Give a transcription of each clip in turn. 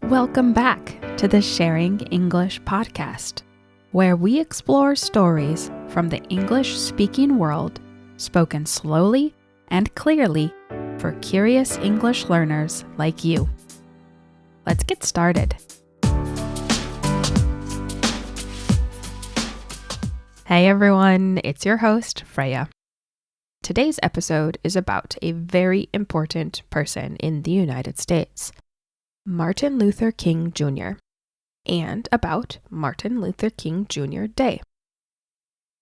Welcome back to the Sharing English podcast, where we explore stories from the English-speaking world, spoken slowly and clearly for curious English learners like you. Let's get started. Hey everyone, it's your host, Freya. Today's episode is about a very important person in the United States, Martin Luther King Jr., and about Martin Luther King Jr. Day.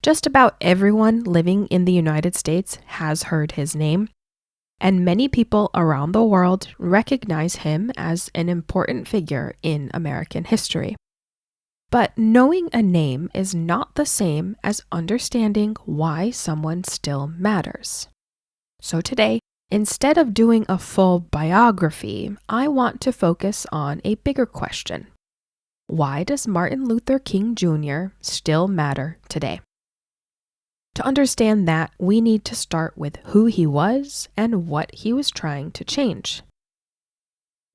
Just about everyone living in the United States has heard his name, and many people around the world recognize him as an important figure in American history. But knowing a name is not the same as understanding why someone still matters. So today, instead of doing a full biography, I want to focus on a bigger question. Why does Martin Luther King Jr. still matter today? To understand that, we need to start with who he was and what he was trying to change.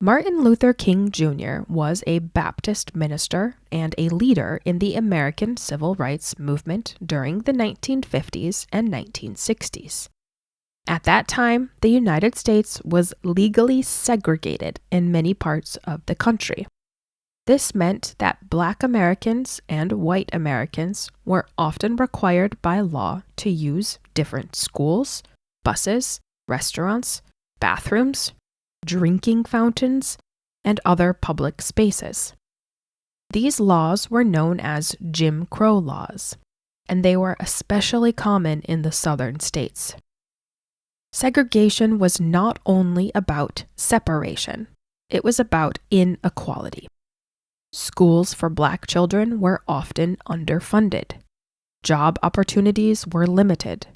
Martin Luther King Jr. was a Baptist minister and a leader in the American Civil Rights Movement during the 1950s and 1960s. At that time, the United States was legally segregated in many parts of the country. This meant that Black Americans and white Americans were often required by law to use different schools, buses, restaurants, bathrooms, drinking fountains, and other public spaces. These laws were known as Jim Crow laws, and they were especially common in the southern states. Segregation was not only about separation, it was about inequality. Schools for Black children were often underfunded. Job opportunities were limited.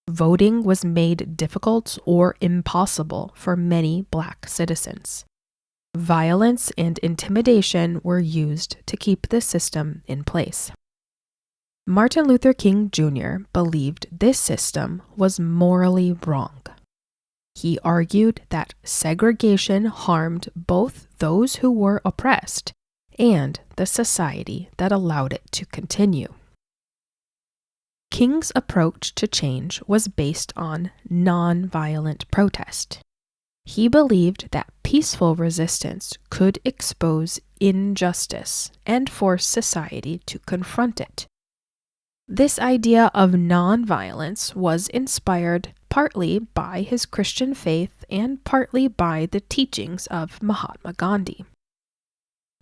Voting was made difficult or impossible for many Black citizens. Violence and intimidation were used to keep the system in place. Martin Luther King Jr. believed this system was morally wrong. He argued that segregation harmed both those who were oppressed and the society that allowed it to continue. King's approach to change was based on nonviolent protest. He believed that peaceful resistance could expose injustice and force society to confront it. This idea of nonviolence was inspired partly by his Christian faith and partly by the teachings of Mahatma Gandhi.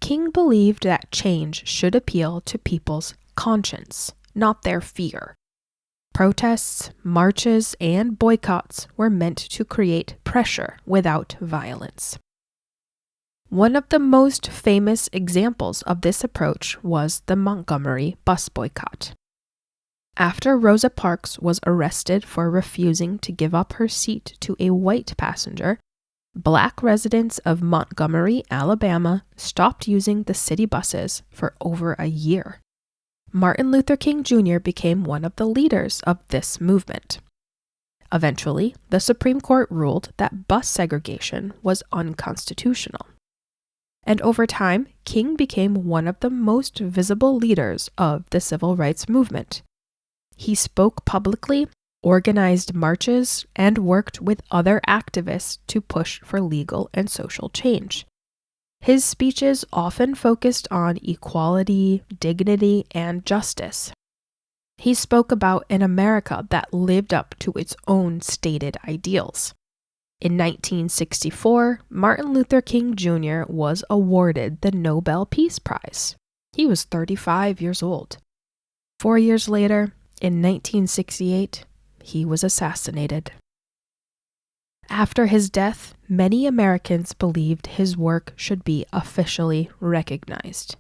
King believed that change should appeal to people's conscience, not their fear. Protests, marches, and boycotts were meant to create pressure without violence. One of the most famous examples of this approach was the Montgomery bus boycott. After Rosa Parks was arrested for refusing to give up her seat to a white passenger, Black residents of Montgomery, Alabama, stopped using the city buses for over a year. Martin Luther King Jr. became one of the leaders of this movement. Eventually, the Supreme Court ruled that bus segregation was unconstitutional. And over time, King became one of the most visible leaders of the civil rights movement. He spoke publicly, organized marches, and worked with other activists to push for legal and social change. His speeches often focused on equality, dignity, and justice. He spoke about an America that lived up to its own stated ideals. In 1964, Martin Luther King Jr. was awarded the Nobel Peace Prize. He was 35 years old. 4 years later, in 1968, he was assassinated. After his death, many Americans believed his work should be officially recognized.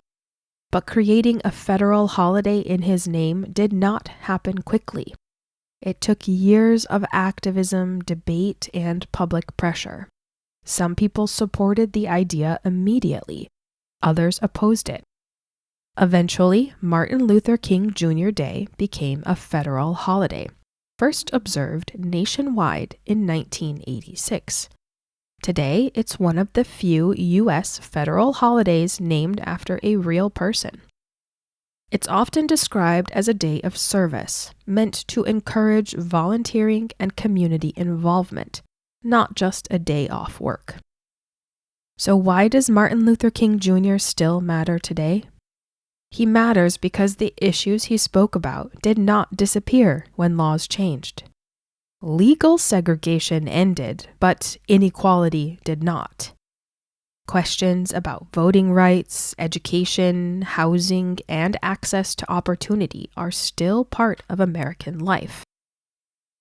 But creating a federal holiday in his name did not happen quickly. It took years of activism, debate, and public pressure. Some people supported the idea immediately. Others opposed it. Eventually, Martin Luther King Jr. Day became a federal holiday, first observed nationwide in 1986. Today, it's one of the few U.S. federal holidays named after a real person. It's often described as a day of service, meant to encourage volunteering and community involvement, not just a day off work. So why does Martin Luther King Jr. still matter today? He matters because the issues he spoke about did not disappear when laws changed. Legal segregation ended, but inequality did not. Questions about voting rights, education, housing, and access to opportunity are still part of American life.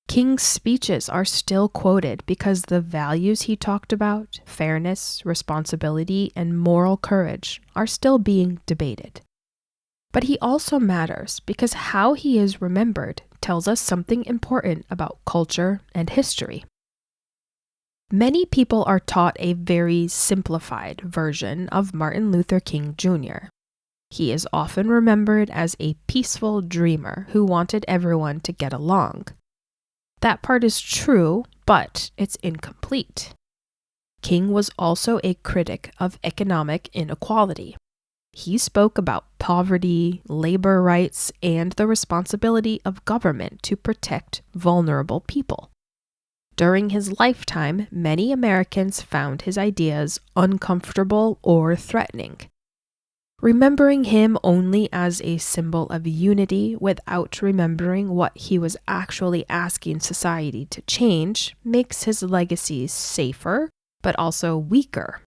King's speeches are still quoted because the values he talked about, fairness, responsibility, and moral courage, are still being debated. But he also matters because how he is remembered tells us something important about culture and history. Many people are taught a very simplified version of Martin Luther King Jr. He is often remembered as a peaceful dreamer who wanted everyone to get along. That part is true, but it's incomplete. King was also a critic of economic inequality. He spoke about poverty, labor rights, and the responsibility of government to protect vulnerable people. During his lifetime, many Americans found his ideas uncomfortable or threatening. Remembering him only as a symbol of unity without remembering what he was actually asking society to change makes his legacy safer, but also weaker.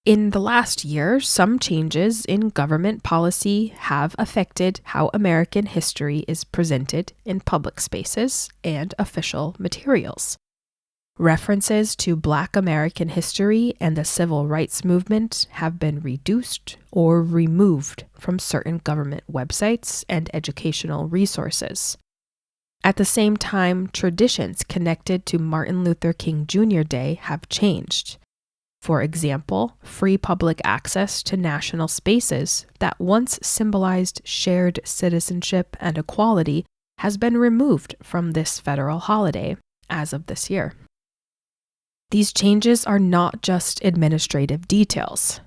In the last year, some changes in government policy have affected how American history is presented in public spaces and official materials. References to Black American history and the civil rights movement have been reduced or removed from certain government websites and educational resources. At the same time, traditions connected to Martin Luther King Jr. Day have changed. For example, free public access to national spaces that once symbolized shared citizenship and equality has been removed from this federal holiday as of this year. These changes are not just administrative details.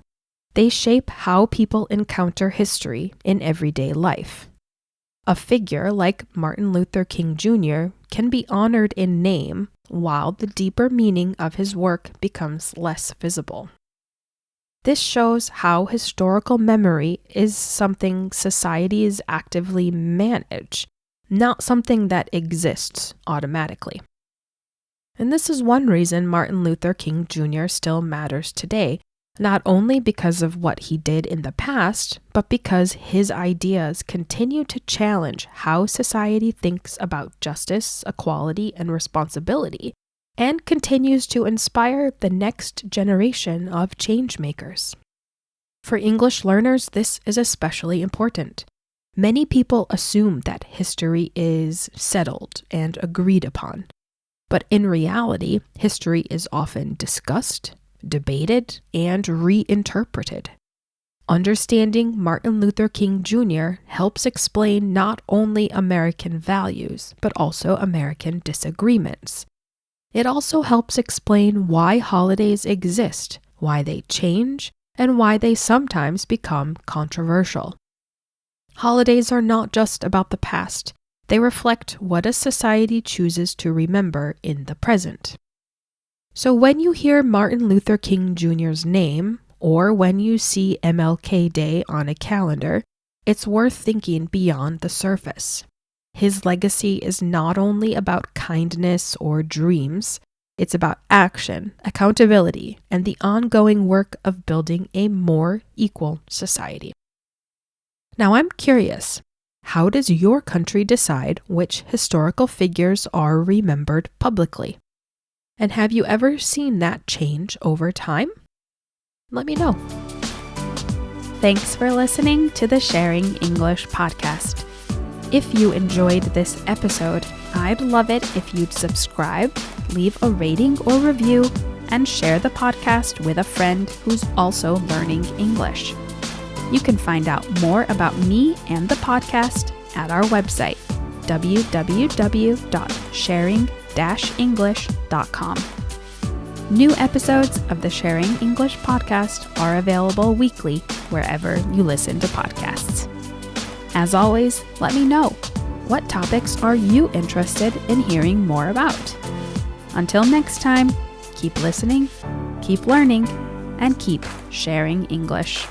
They shape how people encounter history in everyday life. A figure like Martin Luther King Jr. can be honored in name, while the deeper meaning of his work becomes less visible. This shows how historical memory is something societies actively manage, not something that exists automatically. And this is one reason Martin Luther King Jr. still matters today, not only because of what he did in the past, but because his ideas continue to challenge how society thinks about justice, equality, and responsibility, and continues to inspire the next generation of changemakers. For English learners, this is especially important. Many people assume that history is settled and agreed upon. But in reality, history is often discussed, debated, and reinterpreted. Understanding Martin Luther King Jr. helps explain not only American values, but also American disagreements. It also helps explain why holidays exist, why they change, and why they sometimes become controversial. Holidays are not just about the past. They reflect what a society chooses to remember in the present. So when you hear Martin Luther King Jr.'s name, or when you see MLK Day on a calendar, it's worth thinking beyond the surface. His legacy is not only about kindness or dreams, it's about action, accountability, and the ongoing work of building a more equal society. Now I'm curious, how does your country decide which historical figures are remembered publicly? And have you ever seen that change over time? Let me know. Thanks for listening to the Sharing English podcast. If you enjoyed this episode, I'd love it if you'd subscribe, leave a rating or review, and share the podcast with a friend who's also learning English. You can find out more about me and the podcast at our website, www.sharing-english.com. New episodes of the Sharing English podcast are available weekly wherever you listen to podcasts. As always, let me know, what topics are you interested in hearing more about? Until next time, keep listening, keep learning, and keep sharing English.